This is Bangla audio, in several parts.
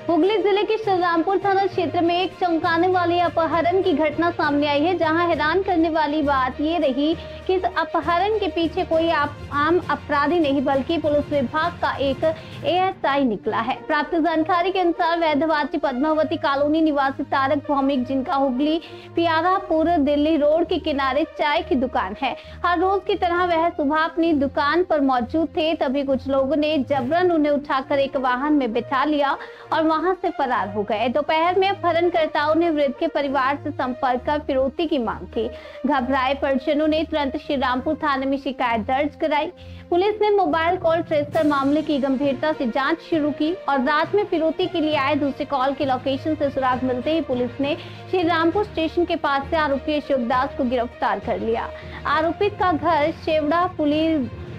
हुगली जिले के श्रीरामपुर थाना क्षेत्र में एक चौंकाने वाली अपहरण की घटना सामने आई है, जहां हैरान करने वाली बात ये रही कि इस अपहरण के पीछे कोई आम अपराधी नहीं बल्कि पुलिस विभाग का एक एएसआई निकला है। प्राप्त जानकारी के अनुसार वैधवाटी पद्मावती कॉलोनी निवासी तारक भौमिक, जिनका हुगली पियारापुर दिल्ली रोड के किनारे चाय की दुकान है, हर रोज की तरह वह सुबह अपनी दुकान पर मौजूद थे। तभी कुछ लोगों ने जबरन उन्हें उठाकर एक वाहन में बिठा लिया और वहां से फरार हो गए। दोपहर में अपहरणकर्ताओं ने वृद्ध के परिवार से संपर्क कर फिरौती की मांग की। घबराए परिजनों ने तुरंत श्रीरामपुर थाने में शिकायत दर्ज कराई। पुलिस ने मोबाइल कॉल ट्रेस कर मामले की गंभीरता से जांच शुरू की और रात में फिरौती के लिए आए दूसरे कॉल के लोकेशन से सुराग मिलते ही पुलिस ने श्रीरामपुर स्टेशन के पास से आरोपी अशोक दास को गिरफ्तार कर लिया। आरोपित का घर शेवड़ा पुली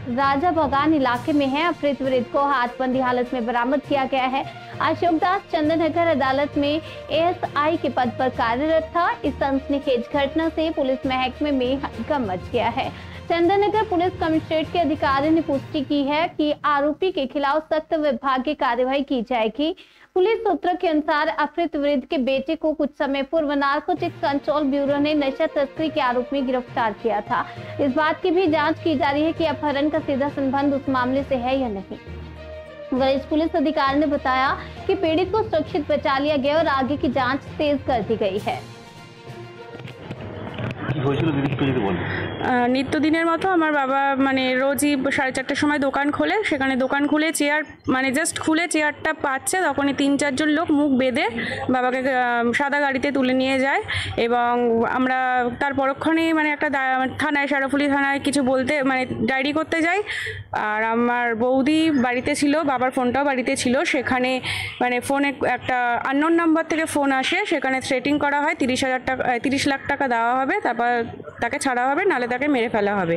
राजा बगान इलाके में है। अपहृत वृद्ध को हाथबंदी हालत में बरामद किया गया है। अशोक दास चंदननगर अदालत में एएसआई के पद पर कार्यरत था। इस सनसनीखेज घटना से पुलिस महकमे में हड़कंप मच गया है। चंदननगर पुलिस कमिश्नरेट के अधिकारी ने पुष्टि की है कि आरोपी के खिलाफ सख्त विभागीय कार्रवाई की जाएगी। पुलिस सूत्रों के अनुसार अपहृत वृद्ध के बेटे को कुछ समय पूर्व नारकोटिक्स कंट्रोल ब्यूरो ने नशा तस्करी के आरोप में गिरफ्तार किया था। इस बात की भी जांच की जा रही है कि अपहरण का सीधा संबंध उस मामले से है या नहीं। वरिष्ठ पुलिस अधिकारी ने बताया कि पीड़ित को सुरक्षित बचा लिया गया और आगे की जांच तेज कर दी गई है। নিত্যদিনের মতো আমার বাবা মানে রোজই 4:30টার সময় দোকান খোলে। সেখানে দোকান খুলে চেয়ার মানে জাস্ট খুলে চেয়ারটা পাচ্ছে, তখনই 3-4 জন লোক মুখ বেঁধে বাবাকে সাদা গাড়িতে তুলে নিয়ে যায় এবং আমরা তার পরক্ষণেই মানে একটা থানায় সারাফুলি থানায় কিছু বলতে মানে ডায়েরি করতে যাই। আর আমার বৌদি বাড়িতে ছিল, বাবার ফোনটাও বাড়িতে ছিল। সেখানে মানে ফোনে একটা আননোন নাম্বার থেকে ফোন আসে, সেখানে থ্রেটিং করা হয় 30 লাখ টাকা দেওয়া হবে, তারপর তাকে ছাড়া হবে, নালে তাকে মেরে ফেলা হবে।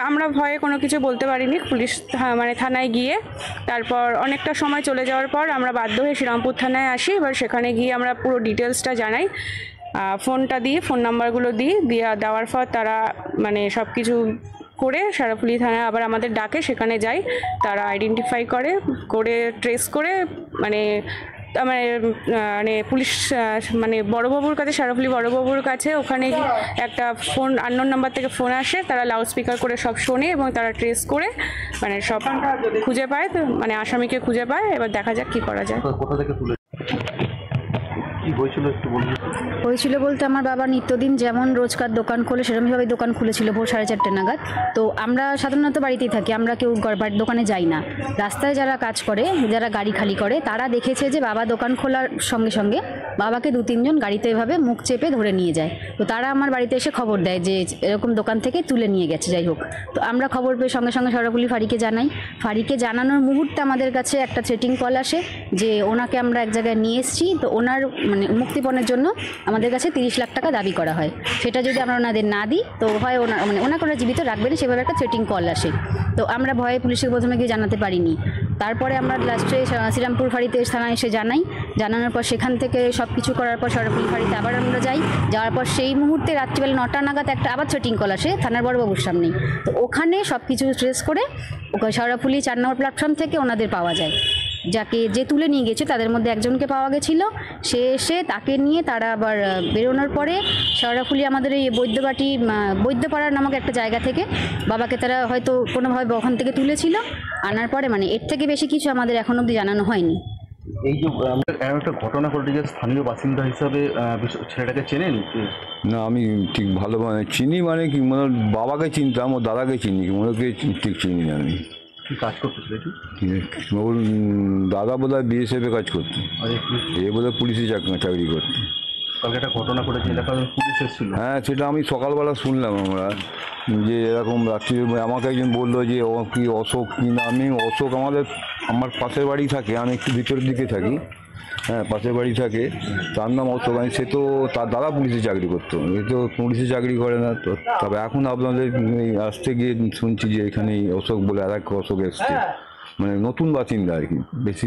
আমরা ভয়ে কোনো কিছু বলতে পারিনি। পুলিশ মানে থানায় গিয়ে তারপর অনেকটা সময় চলে যাওয়ার পর আমরা বাধ্য হয়ে শ্রীরামপুর থানায় আসি। এবার সেখানে গিয়ে আমরা পুরো ডিটেলসটা জানাই, ফোনটা দিই, ফোন নাম্বারগুলো দেওয়ার পর তারা মানে সব কিছু করে সারাফুলি থানায় আবার আমাদের ডাকে, সেখানে যাই। তারা আইডেন্টিফাই করে ট্রেস করে মানে মানে পুলিশ মানে বড়বাবুর কাছে, সারাফুলি বড়বাবুর কাছে ওখানে একটা ফোন আননোন নাম্বার থেকে ফোন আসে। তারা লাউড স্পিকার করে সব শোনে এবং তারা ট্রেস করে মানে সব খুঁজে পায়, মানে আসামিকে খুঁজে পায়। এবার দেখা যাক কি করা যায়। হয়েছিল বলতে আমার বাবা নিত্যদিন যেমন রোজকার দোকান খোলে সেরকমভাবে দোকান খুলেছিল ভোর 4:30 নাগাদ। তো আমরা সাধারণত বাড়িতেই থাকি, আমরা কেউ দোকানে যাই না। রাস্তায় যারা কাজ করে, যারা গাড়ি খালি করে, তারা দেখেছে যে বাবা দোকান খোলার সঙ্গে সঙ্গে বাবাকে 2-3 জন গাড়িতে এভাবে মুখ চেপে ধরে নিয়ে যায়। তো তারা আমার বাড়িতে এসে খবর দেয় যে এরকম দোকান থেকে তুলে নিয়ে গেছে। যাই হোক, তো আমরা খবর পেয়ে সঙ্গে সঙ্গে সারাফুলি ফাঁড়িকে জানাই। ফাঁড়িকে জানানোর মুহূর্তে আমাদের কাছে একটা থ্রেটিং কল আসে যে ওনাকে আমরা এক জায়গায় নিয়ে এসেছি, তো ওনার মানে মুক্তিপণের জন্য আমাদের কাছে 30 লাখ টাকা দাবি করা হয়। সেটা যদি আমরা ওনাদের না দিই তো হয় ওনাকে ওরা জীবিত রাখবে না, সেভাবে একটা থ্রেটিং কল আসে। তো আমরা ভয়ে পুলিশকে প্রথমে গিয়ে জানাতে পারিনি। তারপরে আমরা লাস্টে শ্রীরামপুর ফাঁড়িতে থানায় এসে জানানোর পর সেখান থেকে সব কিছু করার পর সারাফুলি ফাঁড়িতে আবার আমরা যাওয়ার পর সেই মুহূর্তে রাত্রিবেলা 9টা নাগাদ একটা আবার থ্রেটিং কল আসে থানার বড়বাবুর সামনেই। তো ওখানে সব কিছু ট্রেস করে সারাফুলি 4 নম্বর প্ল্যাটফর্ম থেকে ওনাদের পাওয়া যায়। যে তুলে নিয়ে গেছে তাদের মধ্যে একজনকে পাওয়া গেছিল। সে এসে তাকে নিয়ে তারা আবার বেরোনোর পরে সারাফুলি আমাদের এই বৈদ্যপাড়া নামক একটা জায়গা থেকে বাবাকে তারা হয়তো কোনোভাবে ওখান থেকে তুলেছিল। আনার পরে মানে এর থেকে বেশি কিছু আমাদের এখন অবধি জানানো হয়নি। এই যে একটা ঘটনা ঘটে, যে স্থানীয় বাসিন্দা হিসাবে ছেলেটাকে চেনেন? না, আমি ঠিক ভালো চিনি মানে কি, মানে বাবাকে চিনতাম, ও দাদাকে চিনি, ওনাকে ঠিক চিনি না। আমি কি কাজ করতে ছেলেটি? ওর দাদা বোধহয় বিএসএফে কাজ করতো, এ বোধহয় পুলিশে চাকরি করতো। কালকে একটা ঘটনা ঘটেছে, এলাকার পুলিশ এসেছিল। হ্যাঁ, সেটা আমি সকালবেলা শুনলাম আমরা যে এরকম রাত্রি আমাকে একজন বললো যে ও কি অশোক কি না। আমি অশোক আমার পাশের বাড়ি থাকে, আমি একটু ভিতরের দিকে থাকি। হ্যাঁ, পাশের বাড়ি থাকে, তার নাম অশোক। সে তো তার দাদা পুলিশে চাকরি করতো, এ তো পুলিশে চাকরি করে না। তো তবে এখন আপনাদের আসতে গিয়ে শুনছি যে এখানে অশোক বলে আর এক অশোক এসছে, মানে নতুন বাসিন্দা আর কি, বেশি